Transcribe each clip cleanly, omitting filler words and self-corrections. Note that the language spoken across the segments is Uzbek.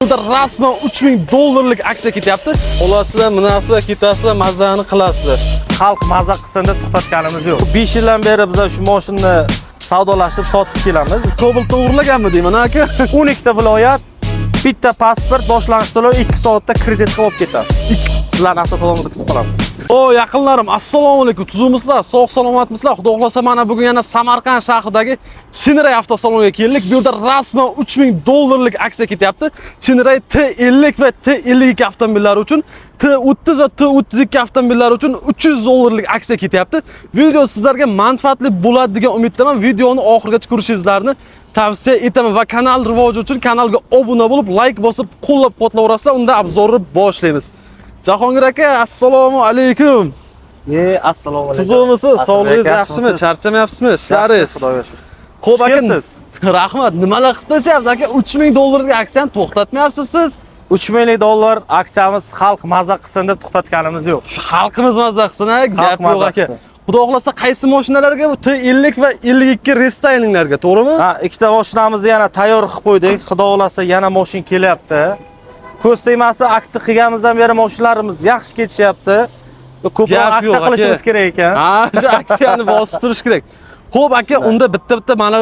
Burada rasman $3000 aksiya ketyapti. Olasizlar, minasizlar, ketasizlar, mazani qilasizlar. Xalq maza qilsin deb to'xtatganimiz yo'q. 5 yildan beri biz shu mashinani savdolashib sotib kelamiz. Cobalt o'g'irlaganmi deyman aka? 12 ta viloyat, bitta pasport, boshlanish to'lovi 2 soatda kreditga olib ketasiz. Sizlarni avtosalonda kutib qolamiz. O yaqinlarim, assalomu alaykum. Tuzukmisizlar? Sog' salomatmisizlar? Xudo xolasa mana bugun yana Samarqand shahridagi Shinray avtosaloniga keldik. Bu yerda rasman $3000 aksiya ketyapti. Shinray T50 va T52 avtomobillari uchun, T30 va T32 avtomobillari uchun $300 aksiya ketyapti. Video sizlarga manfaatli bo'ladi degan umiddaman. Videoni oxirigacha ko'rishingizni tavsiya etaman va kanal rivoji uchun kanalga obuna bo'lib, like bosib, qo'llab-quvvatlaverasizlar. Unda obzorni boshlaymiz. Jahongir aka, assalomu alaykum. Assalomu alaykum. Tuzukmisiz? Sog'lig'ingiz yaxshimi? Charchamayapsizmi? Ishlaringiz? Xudoga shukr. Xo'p aka, Siz? rahmat. Nimalar qilib tashyapsiz aka? $3000 ga aksiyani to'xtatmayapsiz siz? $3000 aksiyamiz xalq maza qilsin deb to'xtatganimiz yo'q. Xalqimiz mazza qilsin, gap yo'q maza aka. qilsin. Xudo xolasa qaysi mashinalarga? Bu T50 va 52 restylininglarga, to'g'rimi? Ha, ikkita mashinamizni yana tayyor qilib qo'ydik. Xudo xolasa yana mashina kelyapti. Ko'z tegmasi aksiya qilganimizdan beri mashinalarimiz yaxshi ketishyapti. Ko'proq aksiya qilishimiz kerak ekan. Ha, shu aksiyani bosib turish kerak. Xo'p aka, unda bitta mana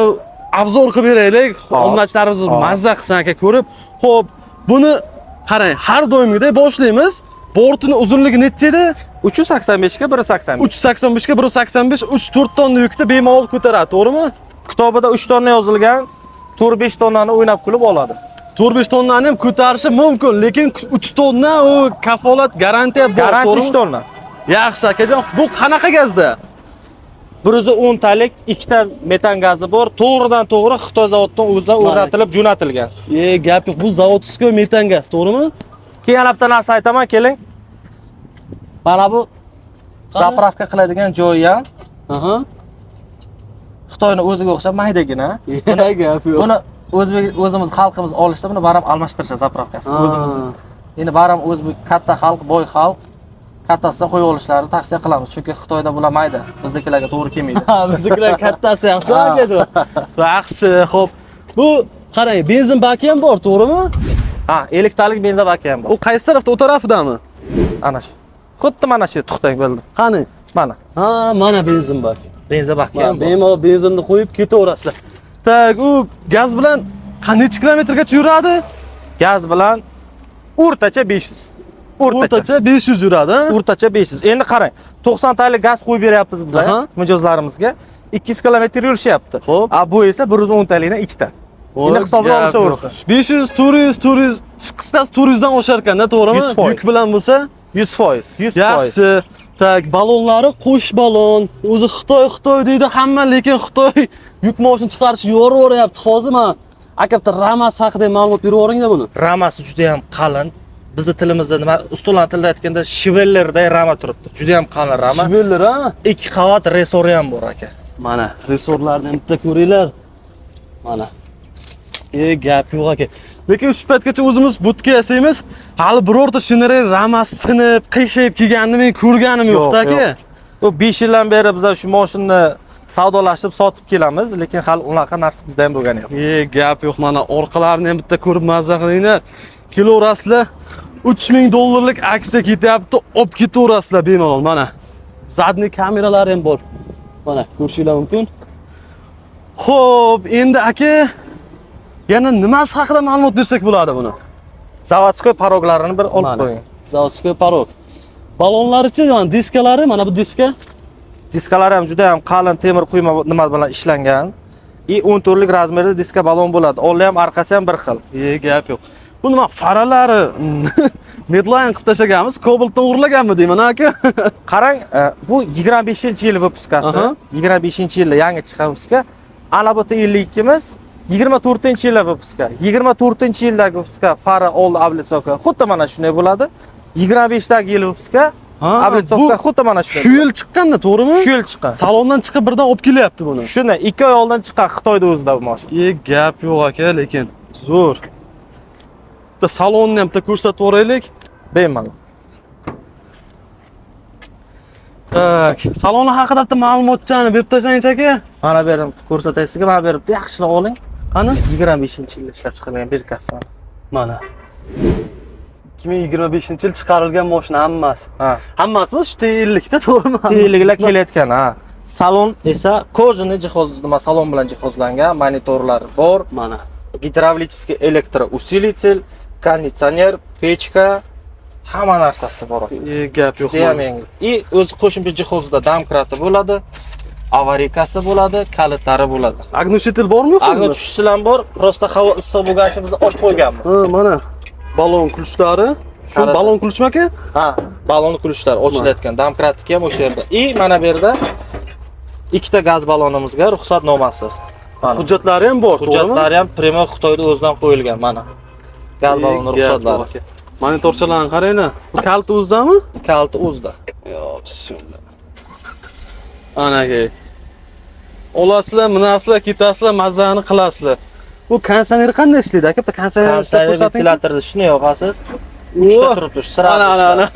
obzor qilib beraylik. Obunachilarimiz mazza qilsin aka ko'rib. Xo'p, buni qarang, har doimgidek boshlaymiz. Bortini uzunligi necha edi? 385 ga 185. 385 ga 185, 3-4 tonna yukni bemalol ko'taradi, to'g'rimi? Kitobida 3 tonna yozilgan, 4-5 tonnani o'ynab kulib oladi. 4-5 tonnani ham ko'tarishi mumkin, lekin 3 tonna u kafolat garantiya bor, Garantiya 3 tonna. Yaxshi akajon, bu qanaqa gazda? 110 talik 2 ta metan gazi bor, to'g'ridan-to'g'ri Xitoy zavodidan o'zidan o'rnatilib jo'natilgan. Gap yo'q, bu zavodskiy metan gaz, to'g'rimi? Keyin yana bitta narsa aytaman, keling. Mana bu zapravka qiladigan joyi ham. Aha. Xitoyning o'ziga o'xshab maydagina. Gap yo'q. Buni o'zimiz xalqimiz olishsa, buni baram almashtirishadi zapravkasi o'zimizda. Endi baram o'zbek katta xalq, boy xalq kattasidan qo'yib olishlarini tavsiya qilamiz, chunki Xitoyda bular mayda, biznikilarga to'g'ri kelmaydi. Biznikilar kattasi yaxshi akajon. Yaxshi, xo'p. Bu qarang, benzin baki ham bor, to'g'rimi? Ha, 50 talik benzin baki ham bor. U qaysi tarafda? O tarafidami? Ana shu. Xuddi mana shu to'xtang bo'ldi. Qani? Mana. Ha, mana benzin baki. Benzin baki ham bor. Bemalol benzinni qo'yib ketaverasizlar. Tak, u gaz bilan qancha kilometrgacha yuradi? Gaz bilan o'rtacha 500. O'rtacha 500 yuradi. O'rtacha 500. Endi qarang, 90 talik gaz qo'yib beryapmiz biz mijozlarimizga. 200 kilometr yurishyapti. Bu esa 110 talikdan 2 ta. Endi hisobini olishaversin. 500, 400, qisqasi 400 dan oshar ekanda, to'g'rimi? Yuk bilan bo'lsa 100%, 100%. Yaxshi. Tak, balonlari qo'sh balon. O'zi Xitoy deydi hamma, lekin Xitoy yuk mashin chiqarish yo'raveryapti. Hozir men aka bitta Ramas haqida ma'lumot berib yuboringda buni. Ramasi juda ham qalin. Bizning tilimizda nima, ustolan tilda aytganda shivellerday rama turibdi. Juda ham qalin rama. Shiveller, ha? 2 qavat resori ham bor aka. Mana resorlarni bitta ko'ringlar. Mana. Gap yo'q aka. Lekin shu paytgacha o'zimiz budka yasaymiz. Hali birorta Shinray ramasi sinib, qiyshayib kelganini men ko'rganim yo'q aka. U 5 yildan beri biz shu mashinani savdolashib sotib kelamiz, lekin hali unaqa narsa bizda ham bo'lgani yo'q. Gap yo'q, mana orqalarini ham bitta ko'rib mazza qilinglar. Kelaverasizlar. $3000 aksiya ketyapti, olib ketaverasizlar bemalol mana. Zadniy kameralari ham bor. Mana ko'rishinglar mumkin. Xo'p, endi aka yana nimasi haqida ma'lumot bersak bo'ladi buni? Zavodskiy paroglarini bir olib qo'ying. Zavodskiy parog. Balonlarichi, mana diskalari, mana bu diska. Diskalari ham juda ham qalin temir quyma nima bilan ishlangan. 14 lik razmerda diska balon bo'ladi. Oldi ham arqasi ham bir xil. Gap yo'q. Bu nima faralari Medline qilib tashlaganmiz, Cobaltdan o'g'irlaganmi deyman aka? Qarang, bu 25-yil vyupuskasi. 25-yilda yangi chiqqan vyupuska. Ana bu T52 miz 24-yil vyupuska. 24-yildagi vyupuska fara oldi ablitsoka. Xuddi mana shunday bo'ladi. 25dagi yil vyupuska ablitsoka xuddi mana shunday. Shu yil chiqqanda, to'g'rimi? Shu yil chiqqan. Salondan chiqib birdan olib kelyapti buni. Shuni 2 oy oldin chiqqan Xitoyda o'zida bu mashina. Gap yo'q aka, lekin zo'r. Bitta salonni ham bitta ko'rsatib o'raylik. Bemalol. Tak, saloni haqida bitta ma'lumotchani berib tashlang aka. Mana bu yerni ko'rsatay sizga, mana bu yerni yaxshilab oling. Qani? 25-yilda ishlab chiqarilgan birkasi mana. Mana. 2025-yil chiqarilgan mashina hammasi. Ha. Hammasi shu T50 da, to'g'rimi? T50 kelayotgan, ha. Salon esa kojani jihoz, nima salon bilan jihozlangan, monitorlar bor. Mana. Gidravlический электроусилитель, konditsioner, pechka, hamma narsasi bor. Gap yo'q. Judayam yangi. И o'zi qo'shimcha jihozida domkrati bo'ladi, avarikasi bo'ladi, kalitlari bo'ladi. Agnoshitel bormi? Agnoshitel ham bor, просто havo issiq bo'lgani uchun biz olib qo'yganmiz. Ha, mana. Balon kulishlari. Shu balon kulishmaki? Ha, balon kulishlari ochilayotgan, domkratiki ham o'sha yerda. И mana bu yerda ikkita gaz balonimizga ruxsatnomasi. Hujjatlari ham bor, to'g'rimi? Hujjatlari ham primo Xitoyda o'zidan qo'yilgan, mana. Gaz baloni ruxsatlari. Monitorchalarni qaranglar. Bu kaliti o'zdami? Kaliti o'zida. Yo, bismillah. Anaga. Olasizlar, minasizlar, ketasizlar, mazani qilasizlar. Bu konditsioner qanday ishlaydi aka? Bitta konditsioner ventilatorni shuni yopasiz. 3 ta turibdi, sirazi. Ana.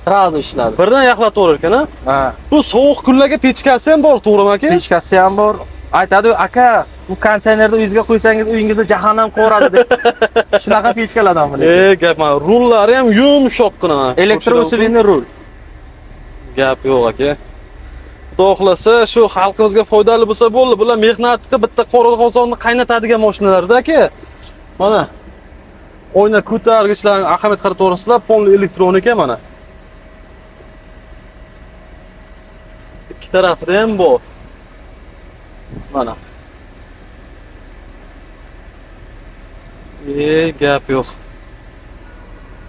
Sirazi ishladi. Birdan yaxlatib ekan, ha? Ha. Bu sovuq kunlarga pechkasi ham bor, to'g'rimi aka? Pechkasi ham bor. Aytadi, aka, bu konditsionerni uyingizga qo'ysangiz, uyingizda jahannam qo'radi deb. Shunaqa pechkalardan bilan. Gap mana, rullari ham yumshoqqina. Elektrousilining rul. Gap yo'q aka. Xudo xolasa shu xalqimizga foydali bo'lsa bo'ldi. Bular mehnatga bitta qozonni qaynatadigan mashinalarda aka. Mana oyna ko'targichlarning ahamiyat qarab to'g'risizlar, polni elektronika mana. Ikki tarafida ham bor. Mana. Gap yo'q.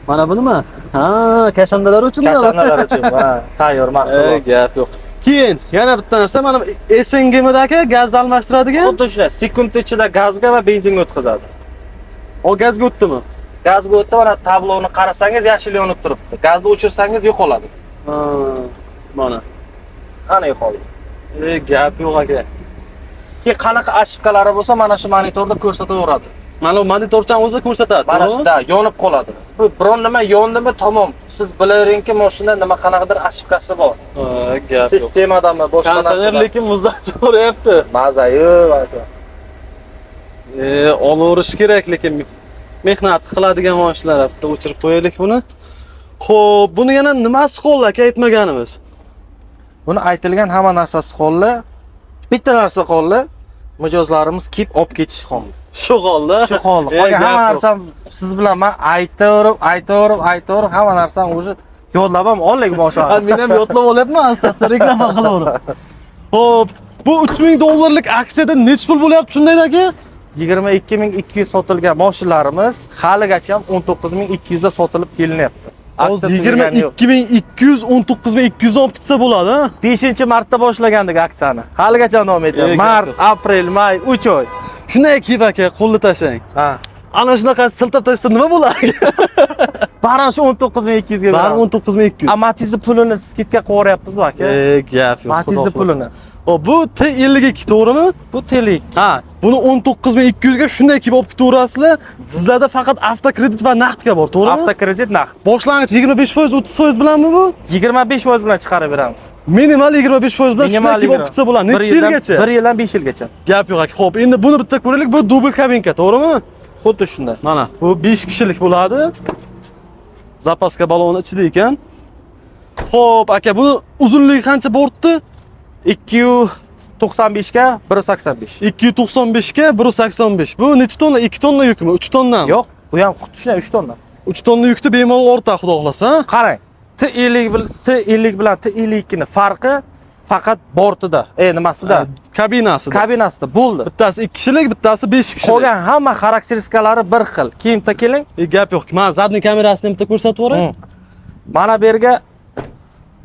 Mana bu nima? Ha, kashandalar uchun. Kashandalar uchun, ha, tayyor mahsulot. Gap yo'q. Keyin yana bitta narsa, mana SNG'dagi gaz almashtiradigan. Xuddi shunday, sekund ichida gazga va benzinga o'tkazadi. O gazga o'tdimi? Gazga o'tdi, mana tabloni qarasangiz yashil yonib turibdi. Gazni o'chirsangiz yo'qoladi. Ha, mana. Ana yo'qoldi. Gap yo'q aka. Keyin qanaqa ошибкалari bo'lsa, mana shu monitorda ko'rsataveradi. Mana bu monitorchani o'zi ko'rsatadi. Mana shunda yonib qoladi. Bu biron nima yondimi, tamom. Siz bilaveringki, mashina nima qanaqadir ошибкасы bor. Gap yo'q. Sistemadami, boshqa narsa. Konditsioner lekin muzlatib bo'lyapti. Maza-yu, maza. Olaverish kerak, lekin mehnat qiladigan mashinalar bitta o'chirib qo'yaylik buni. Xo'p, buni yana nimasi qo'lli aka aytmaganimiz? Buni aytilgan hamma narsasi qo'lli. Bitta narsa qo'lli. Mijozlarimiz kelib olib ketish qo'lli. Shu holda. Shu holda. Qolgan hamma narsam siz bilan men aytaverib, hamma narsani o'zi yodlab ham oldik boshqa. Men ham yodlab olyapman, asta-asta reklama qilaverib. Xo'p, bu $3000 aksiyada nech pul bo'lyapti shunday aka? 22200 sotilgan mashinalarimiz haligacha ham 19200 da sotilib kelinyapti. Hozir 22200, 19200 olib ketsa bo'ladi, ha? 5-martda boshlagandik aksiyani. Haligacha davom etyapti. Mart, aprel, may 3 oy. Shunday kiyib aka, qo'lni tashlang. Ha. Ana shunaqa siltab tashsa nima bo'ladi? Baran shu 19200 ga beramiz. 19200. Matizni pulini skidga qo'yapmiz-ku aka. Gap yo'q. Matizni pulini. Hop, bu T52, to'g'rimi? Bu T52. Ha, buni 19200 ga shunday kiyib olib ketaverasizlar. Sizlarda faqat avtokredit va naqdga bor, to'g'rimi? Avtokredit naqd. Boshlang'ich 25%, 30% bilanmi bu? 25% bilan chiqarib beramiz. Minimal 25% bilan shunday kiyib olib ketsa bo'ladi. Necha yilgacha? 1 yildan 5 yilgacha. Gap yo'q aka. Xo'p, endi buni bitta ko'raylik. Bu dubl kabinka, to'g'rimi? Xuddi shunday. Mana, bu 5 kishilik bo'ladi. Zapaska baloni ichida ekan. Xo'p, aka, buni uzunligi qancha bordi? 295 ga 185. 295 ga 185. Bu necha tonna? 2 tonna yukmi? 3 tonnami? Yo'q, bu ham xuddi shunday 3 tonna. 3 tonna yukni bemalol ortda, xudo xolasa. Qarang, T50 bilan T52 ning farqi faqat bortida, nimasida? Kabinasida. Kabinasida bo'ldi. Bittasi 2 kishilik, bittasi 5 kishilik. Qolgan hamma xarakteristikalari bir xil. Kiyimda keling. Gap yo'q. Men zadniy kamerasini ham bitta ko'rsatib o'ray. Mana bu yerga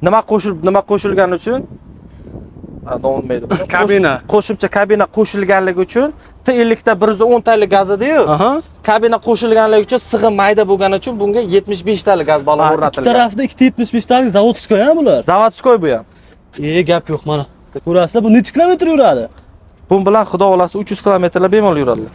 nima qo'shilgani uchun olmaydi. Kabina. Qo'shimcha kabina qo'shilganligi uchun T50 da 110 talik gaz edi-yu. Kabina qo'shilganligi uchun sig'im mayda bo'lgani uchun bunga 75 talik gaz balon o'rnatilgan. Ikki tarafda 275 talik zavodskoy ha bular. Zavodskoy bu ham. Gap yo'q mana. Ko'rasizlar, bu necha kilometr yuradi? Bu bilan xudo xolasa 300 kilometrlar bemalol yuradilar.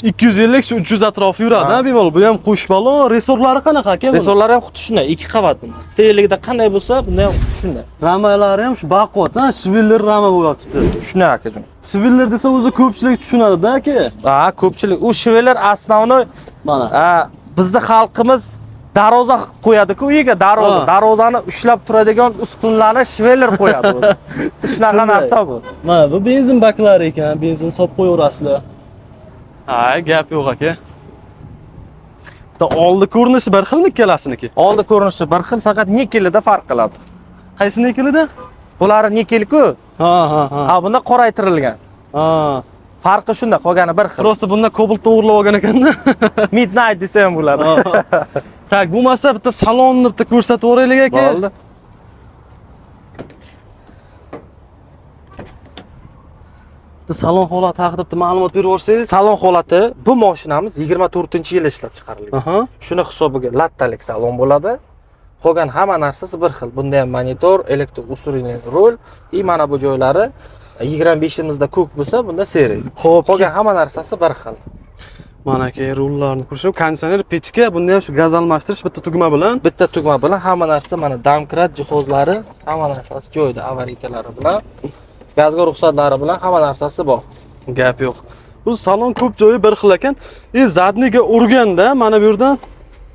250 shu 300 atrofi yuradi, ha, bemalol. Bu ham qo'sh balon, resorlari qanaqa aka? Resorlari ham xuddi shunday, 2 qavat. T50 da qanday bo'lsa, bunda ham xuddi shunday. Ramalari ham shu baquvvat, ha, Sviller rama bo'lyapti. Shunday akajon. Sviller desa o'zi ko'pchilik tushunadi-da aka. Ha, ko'pchilik. U Sviller основной mana. Ha, bizda xalqimiz daroza qo'yadi-ku uyiga, daroza. Ha. Darozani ushlab turadigan ustunlarni shveler qo'yadi o'zi. Shunaqa narsa bu. Mana bu benzin baklari ekan, benzin solib qo'yaverasizlar. Ha, gap yo'q aka. Bitta oldi ko'rinishi bir xilmi ikkalasiniki? Oldi ko'rinishi bir xil, faqat nikelida farq qiladi. Qaysi nikilida? Bular nikel-ku. Ha, ha, ha. Ha, bunda qoraytirilgan. Ha. Farqi shunda, qolgani bir xil. Prosta bunda kobalt to'g'rilab olgan ekanda. Midnight desa ham bo'ladi. Tak, bo'lmasa bitta salonni bitta ko'rsatib o'raylik aka. Bo'ldi. Bitta salon holati haqida bitta ma'lumot berib o'rsangiz. Salon holati, bu mashinamiz 24-yil ishlab chiqarilgan. Aha. Shuni hisobiga lattalik salon bo'ladi. Qolgan hamma narsasi bir xil. Bunda ham monitor, elektr usulli rul, mana bu joylari 25imizda ko'k bo'lsa, bunda seri. Xo'p, Qolgan hamma narsasi bir xil. mana aka rullarni ko'rishib, konditsioner, pechka, bunda ham shu gaz almashtirish bitta tugma bilan. Bitta tugma bilan hamma narsa, mana damkrat jihozlari, hamma narsasi joyida, avariykalari bilan, gazga ruxsatlari bilan hamma narsasi bor. Gap yo'q. Bu salon ko'p joyi bir xil ekan. Zadniga urganda mana bu yerdan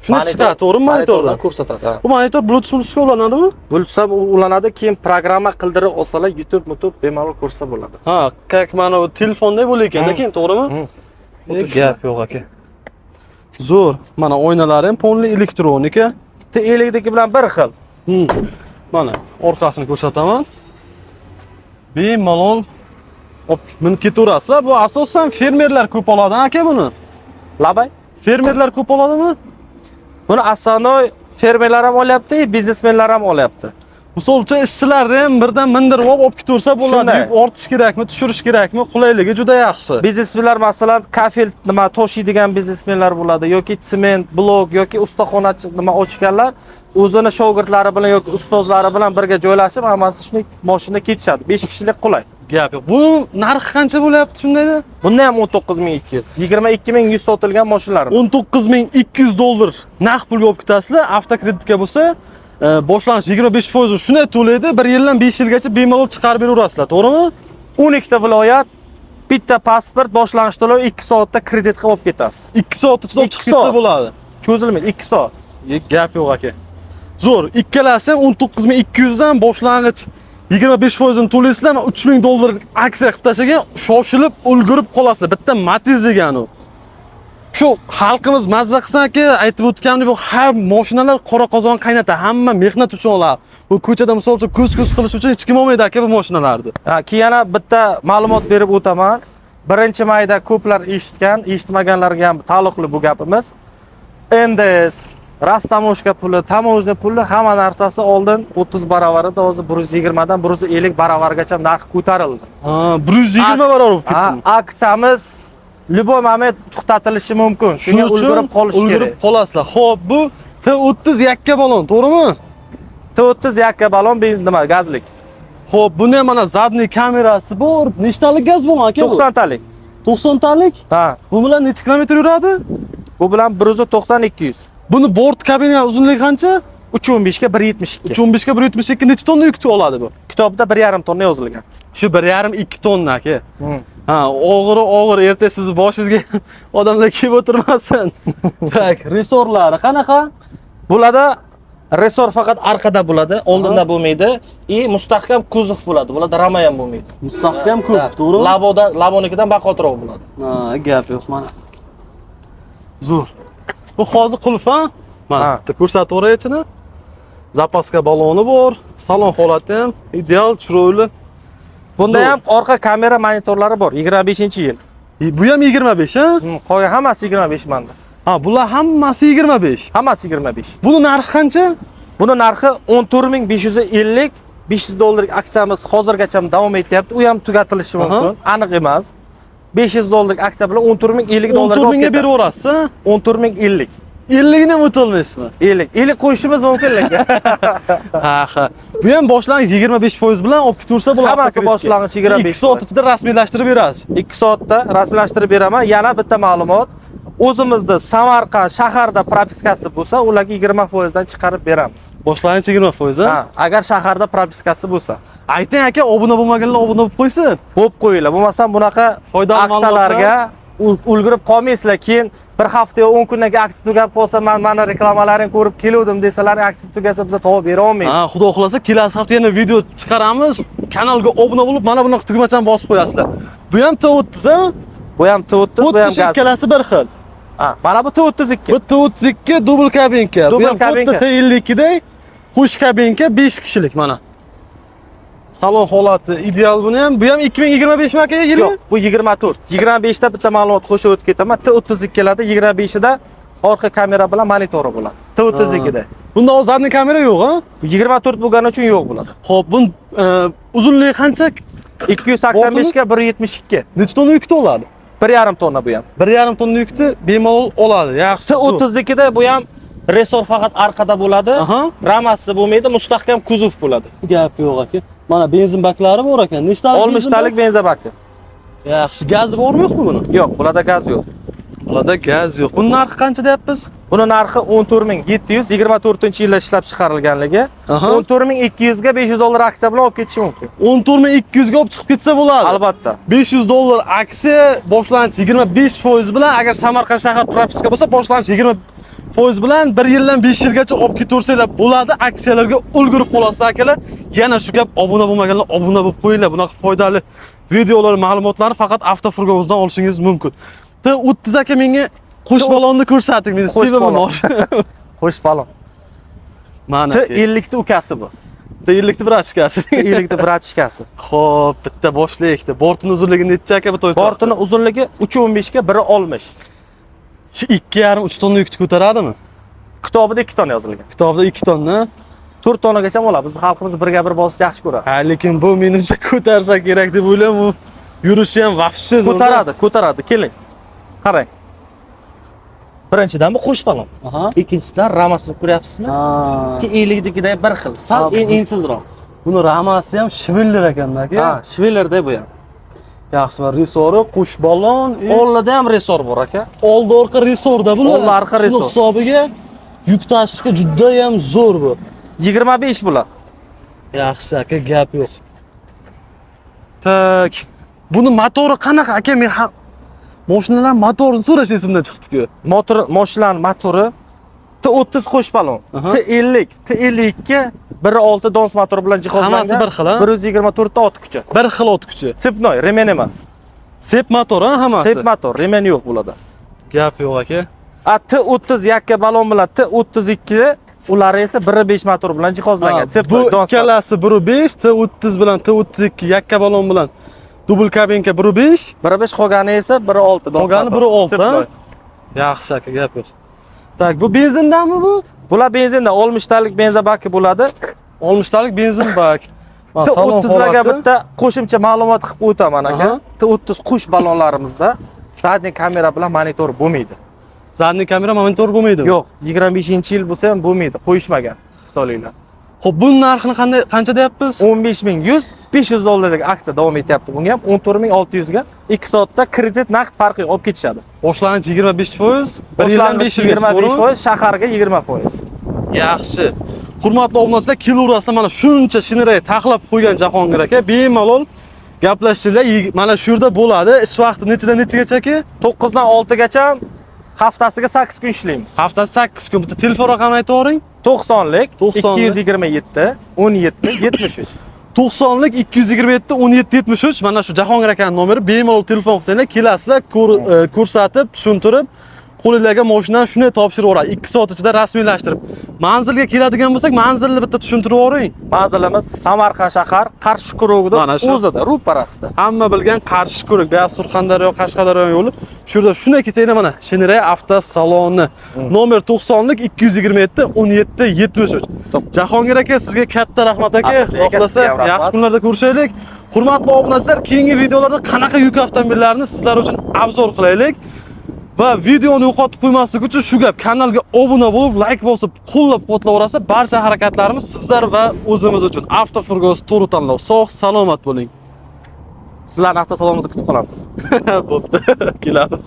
shuni chiqadi, to'g'rimi monitordan? Ko'rsatadi. Bu monitor Bluetooth usulga ulanadimi? Bulutsam ulanadi, keyin programma qildirib olsalar, YouTube bemalol ko'rsa bo'ladi. Ha, как mana bu telefonda bo'lar ekanda, keyin to'g'rimi? Gap yo'q aka. Zo'r. Mana oynalari ham polni elektronika. Bitta elektriki bilan bir xil. Mana orqasini ko'rsataman. Bemalol minib ketaverasizlar. Bu asosan fermerlar ko'p oladi aka buni. Labay. Fermerlar ko'p oladimi? Buni asanoy fermerlar ham olyapti, biznesmenlar ham olyapti. Misol uchun ishchilarni ham birdan mindirib olib ketaversa bo'ladi. Shunday. Yuk ortish kerakmi, tushirish kerakmi? Qulayligi juda yaxshi. Biznesmenlar masalan kafel nima to'shiydigan biznesmenlar bo'ladi yoki sement, blok yoki ustaxonachi nima ochganlar o'zini shogirdlari bilan yoki ustozlari bilan birga joylashib hammasi shuni mashina ketishadi. 5 kishilik qulay. Gap yo'q. Bu narxi qancha bo'lyapti shundayda? Bunda ham 19200, 22100 sotilgan mashinalarimiz. 19200 dollar naqd pulga olib ketasizlar. Avtokreditga bo'lsa, boshlanish 25% shunday to'laydi. 1 yildan 5 yilgacha bemalol chiqarib beraverasizlar, to'g'rimi? 12 ta viloyat, bitta pasport, boshlanish to'lov 2 soatda kreditga olib ketasiz. 2 soat ichida olib chiqib ketsa bo'ladi. Cho'zilmaydi 2 soat. Gap yo'q aka. Zo'r, ikkalasi ham 19200 dan boshlang'ich 25% ni to'laysizlar, 3000 dollar aksiya qilib tashlagan, shoshilib ulgurib qolasizlar. Bitta Matiz degan u. Shu xalqimiz mazza qilsa aka, aytib o'tganimdek bu har mashinalar qora qozon qaynata, hamma mehnat uchun oladi. Bu ko'chada misol uchun ko'z qilish uchun hech kim olmaydi aka bu mashinalarni. Ha, keyin yana bitta ma'lumot berib o'taman. 1-mayda ko'plar eshitgan, eshitmaganlarga ham taalluqli bu gapimiz. NDS, rastamoshka puli, tamoshna puli hamma narsasi oldin 30 baravarida, hozir 120 dan 150 baravargacha narx ko'tarildi. Ha, 120 barobar bo'lib ketdi. Aksiyamiz любой moment to'xtatilishi mumkin. Shunga ulgurib qolish kerak. Ulgurib qolasizlar. Xo'p, bu T30 yakka balon, to'g'rimi? T30 yakka balon nima gazlik. Xo'p, buni mana zadniy kamerasi bor. Nechtalik gaz bo'lgan aka? 90 talik. 90 talik? Ha. Bu bilan necha kilometr yuradi? Bu bilan 190-200. Buni bort kabina uzunligi qancha? 315 ga 172. 315 ga 172 necha tonna yuk oladi bu? Kitobda 1,5 tonna yozilgan. Shu 1,5-2 tonna aka. Ha, og'ir erta siz boshingizga odamlar kelib o'tirmasin. Tak, resorlari qanaqa? Bularda resor faqat orqada bo'ladi, oldinda bo'lmaydi. Mustahkam kuzov bo'ladi. Bularda rama ham bo'lmaydi. Mustahkam kuzov, to'g'rimi? Labonikidan bahotroq bo'ladi. Ha, gap yo'q mana. Zo'r. Bu hozir qulf, ha? Mana bitta ko'rsatib o'ray ichini. Zapaska baloni bor, salon holati ham ideal, chiroyli. Bunda ham orqa kamera monitorlari bor, 25-yil. Bu ham 25, ha? Qolgan hammasi 25 manda. Ha, bular hammasi 25. Hammasi 25. Buni narxi qancha? Buni narxi 14550, 500 dollarlik aksiyamiz hozirgacha davom etyapti. U ham tugatilishi mumkin, aniq emas. 500 dollarlik aksiya bilan 14050 dollarga olib ketadi. 14000 ga beraverasiz, ha? 14050. 50 ni ham o'tolmaysizmi? 50 qo'yishimiz mumkin lekin. Ha. Bu ham boshlang'ich 25% bilan olib ketaversa bo'ladi. Hammasi boshlang'ich 25%. 2 soat ichida rasmiylashtirib berasiz. 2 soatda rasmiylashtirib beraman. Yana bitta ma'lumot. O'zimizda Samarqand shaharda propiskasi bo'lsa, ularga 20% dan chiqarib beramiz. Boshlang'ich 20%, ha? Ha, agar shaharda propiskasi bo'lsa. Ayting aka, obuna bo'lmaganlar obuna bo'lib qo'ysin. Bo'lib qo'yinglar. Bo'lmasam bunaqa Foydali aksiyalarga ulgurib qolmaysizlar. Keyin bir hafta yo 10 kundan keyin aksiya tugab qolsa, mana reklamalaring ko'rib keluvdim desalar, aksiya tugasa biz tavop bera olmaymiz. Ha, xudo xolasa kelasi hafta yana video chiqaramiz. Kanalga obuna bo'lib, mana bunaqa tugmachani bosib qo'yasizlar. Bu ham T30 ha? Bu ham T30, bu ham gaz. Ikkalasi bir xil. Ha, mana bu T32. Bu T32 dubl kabinka. Bu Dubl ham kabinka. xuddi T52 day xush kabinka 5 kishilik mana. Salon holati ideal buni ham. Bu ham 2025 mi aka yili? Yo'q, bu 24. 25 ta bitta ma'lumot qo'shib o'tib ketaman. T32 larda 25 da orqa kamera bilan monitori bo'ladi. T32 da. Bunda hozirning kamera yo'q, ha? Bu 24 bo'lgani uchun yo'q bo'ladi. Xo'p, bun uzunligi qancha? 285 ga 172. Necha tonna yukda oladi? 1,5 tonna bu ham. 1,5 tonna yukni bemalol oladi. Yaxshi. T32 da bu ham resor faqat orqada bo'ladi. Ramasi bo'lmaydi, mustahkam kuzov bo'ladi. Gap yo'q aka. Mana benzin baklari bor ekan. Nechtalik? 60 talik benzin baki. Yaxshi, gaz bormi yo'qmi buni? Yo'q, bularda gaz yo'q. Bularda gaz yo'q. Buning narxi qancha deyapmiz? Buni narxi 14724-yilda ishlab chiqarilganligi. 14200 ga $500 aksiya bilan olib ketish mumkin. 14200 ga olib chiqib ketsa bo'ladi. Albatta. $500 aksiya, boshlanish 25% bilan, agar Samarqand shahar propiska bo'lsa, boshlanish 20% bilan 1 yildan 5 yilgacha olib ketaversanglar bo'ladi. Aksiyalarga ulgurib qolasiz akalar. Yana shu gap, obuna bo'lmaganlar obuna bo'lib qo'yinglar. Bunaqa foydali videolar, ma'lumotlarni faqat Avtofurgovizdan olishingiz mumkin. T30 aka menga qo'sh balonni ko'rsating, meni sevaman. Qo'sh balon. Mana T50 ta ukasi bu. T50 bir ochkasi. T50 ta bir ochkasi. Xo'p, bitta boshlaylik. Bortning uzunligi necha aka bu to'ycha? Bortining uzunligi 3.15 ga 1.60. Shu 2,5-3 tonna yukni ko'taradimi? Kitobida 2 tonna yozilgan. Kitobda 2 tonna, 4 tonnagacha bo'ladi. Bizning xalqimiz birga bir bosishni yaxshi ko'radi. Ha, lekin bu menimcha ko'tarsa kerak deb o'ylayman. Yurishi ham vafsiz. Ko'taradi. Keling. Qarang. Birinchidan bu qo'sh balon. Ikkinchidan ramasini ko'ryapsizmi? T50dagiday bir xil, sal ensizroq. Buni ramasi ham shiviller ekanda aka. Ha, shivillerda bu ham. Yaxshi, va resori qo'sh balon, oldida ham resor bor aka. Oldi orqa resorda bular. Oldi orqa resor. Shu hisobiga yuk tashishga juda ham zo'r bu. 25 bular. Yaxshi aka, gap yo'q. Tak. Buni motori qanaqa aka? Men mashinalar motorini so'rash esimdan chiqdi-ku. Mashinalar motori T30 qo'sh balon, T50, T52 1.6 dons motor bilan jihozlangan. Hammasi bir xil, ha? 124 ta ot kuchi. Bir xil ot kuchi. Sepnoy, remen emas. Sep motor, ha, hammasi. Sep motor, remen yo'q bularda. Gap yo'q aka. T30 yakka balon bilan T32 ular esa 1.5 motor bilan jihozlangan. Bu ikkalasi 1.5, T30 bilan T32 yakka balon bilan dubl kabinka 1.5, 1.5 qolgani esa 1.6 dons motor. Qolgani 1.6, ha? Yaxshi aka, gap yo'q. Tak, bu benzindanmi bu? Bular benzindan 60 talik benzin baki bo'ladi. 60 talik benzin bak. T30 larga bitta qo'shimcha ma'lumot qilib o'taman aka. T30 qush balonlarimizda zadniy kamera bilan monitor bo'lmaydi. Zadniy kamera monitor bo'lmaydimi? Yo'q, 25-yil bo'lsa ham bo'lmaydi, qo'yishmagan xitoyliklar. Xo'p, buning narxini qancha deyapmiz? 15100, $500 aksiya davom etyapti. Bunga ham 14600 ga 2 soatda kredit naqd farqi olib ketishadi. Boshlang'ich 25%, 1 yildan 5 yilgacha 25%, shaharga 20%. Yaxshi. Hurmatli obunachilar, kilovrasida mana shuncha shinray taxlab qo'ygan Jahongir aka, bemalol gaplashinglar. Mana shu yerda bo'ladi. Ish vaqti nechadan nechagacha? 9 dan 6 gacha, haftasiga 8 kun ishlaymiz. Haftasiga 8 kun. Bitta telefon raqamini aytib o'ring. 90lik 227 17 73. 90lik 227 17 73. Mana shu Jahongir akaning nomeri. Bemalol telefon qilsanglar, kelasizlar, ko'rsatib, tushuntirib, qo'lingizga mashinani shunday topshirib yuboradi. 2 soat ichida rasmiylashtirib. Manzilga keladigan bo'lsak, manzilni bitta tushuntirib yuboring. Manzilimiz Samarqand shahar, Qarshi kurugida, o'zida, ro'parasida. Hamma bilgan Qarshi kurug, Beyaz Surxondaryo, Qashqadaryo yo'li. Shu yerda shunday kelsanglar mana, Shinray avtosaloni. Nomer 90lik 227 17 73. Jahongir aka, sizga katta rahmat aka. Xohlasa yaxshi kunlarda ko'rishaylik. Hurmatli obunachilar, keyingi videolarda qanaqa yuk avtomobillarini sizlar uchun obzor qilaylik. Va videoni yo'qotib qo'ymaslik uchun shu gap, kanalga obuna bo'lib, like bosib, qo'llab-quvvatlaverasa, barcha harakatlarimiz sizlar va o'zimiz uchun. Avtofurgoz to'g'ri tanlov. Sog', salomat bo'ling. Sizlarning avtosalonimizni kutib qolamiz. Bo'pti, kelamiz.